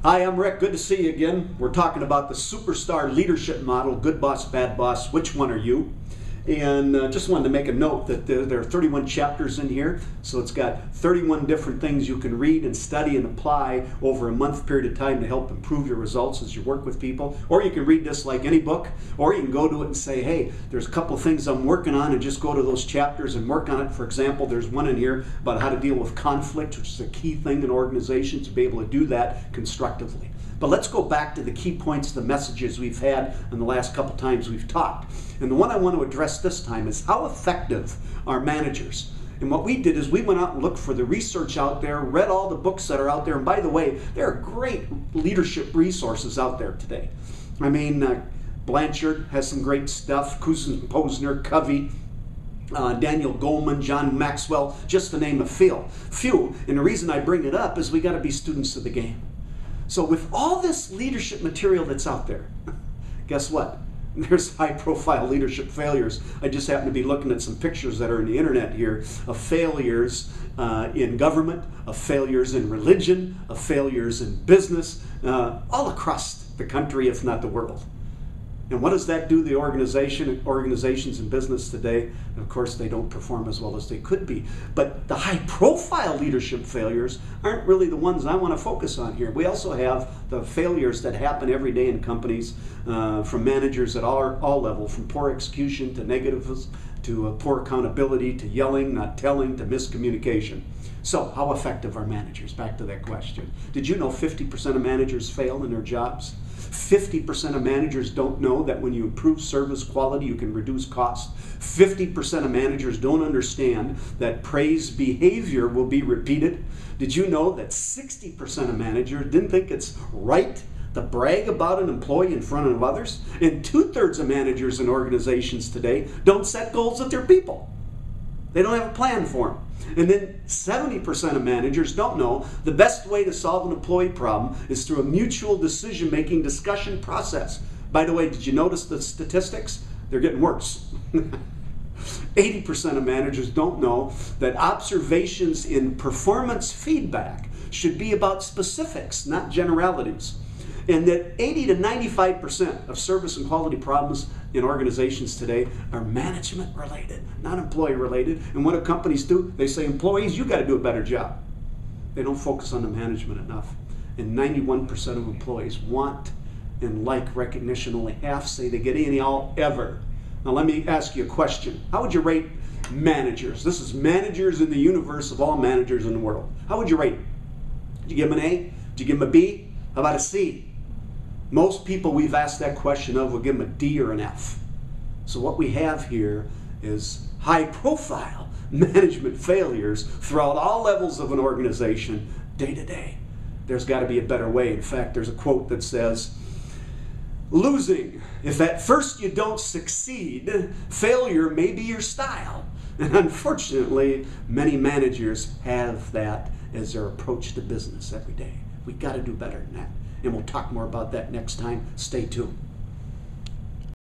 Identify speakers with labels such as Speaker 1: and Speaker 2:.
Speaker 1: Hi, I'm Rick. Good to see you again. We're talking about the superstar leadership model, good boss, bad boss. Which one are you? And just wanted to make a note that there are 31 chapters in here, so it's got 31 different things you can read and study and apply over a month period of time to help improve your results as you work with people. Or you can read this like any book, or you can go to it and say, hey, there's a couple things I'm working on, and just go to those chapters and work on it. For example, there's one in here about how to deal with conflict, which is a key thing in organizations, to be able to do that constructively. But let's go back to the key points, the messages we've had in the last couple times we've talked. And the one I want to address this time is how effective are managers? And what we did is we went out and looked for the research out there, read all the books that are out there. And by the way, there are great leadership resources out there today. I mean, Blanchard has some great stuff, Kusin, Posner, Covey, Daniel Goleman, John Maxwell, just to name a few. And the reason I bring it up is we got to be students of the game. So with all this leadership material that's out there, guess what? There's high-profile leadership failures. I just happen to be looking at some pictures that are in the internet here of failures in government, of failures in religion, of failures in business, all across the country, if not the world. And what does that do to the organizations in business today? And of course, they don't perform as well as they could be. But the high-profile leadership failures aren't really the ones I want to focus on here. We also have the failures that happen every day in companies from managers at all levels, from poor execution to negatives, to poor accountability, to yelling, not telling, to miscommunication. So, how effective are managers? Back to that question. Did you know 50% of managers fail in their jobs? 50% of managers don't know that when you improve service quality, you can reduce costs. 50% of managers don't understand that praised behavior will be repeated. Did you know that 60% of managers didn't think it's right to brag about an employee in front of others? And 2/3 of managers in organizations today don't set goals with their people. They don't have a plan for them. And then 70% of managers don't know the best way to solve an employee problem is through a mutual decision-making discussion process. By the way, did you notice the statistics? They're getting worse. 80% of managers don't know that observations in performance feedback should be about specifics, not generalities. And that 80 to 95% of service and quality problems in organizations today are management related, not employee related. And what do companies do? They say, employees, you got to do a better job. They don't focus on the management enough. And 91% of employees want and like recognition. Only half say they get any all ever. Now let me ask you a question. How would you rate managers? This is managers in the universe of all managers in the world. How would you rate them? Did you give them an A? Did you give them a B? How about a C? Most people we've asked that question of will give them a D or an F. So what we have here is high-profile management failures throughout all levels of an organization day to day. There's got to be a better way. In fact, there's a quote that says, losing, if at first you don't succeed, failure may be your style. And unfortunately, many managers have that as their approach to business every day. We got to do better than that. And we'll talk more about that next time. Stay tuned.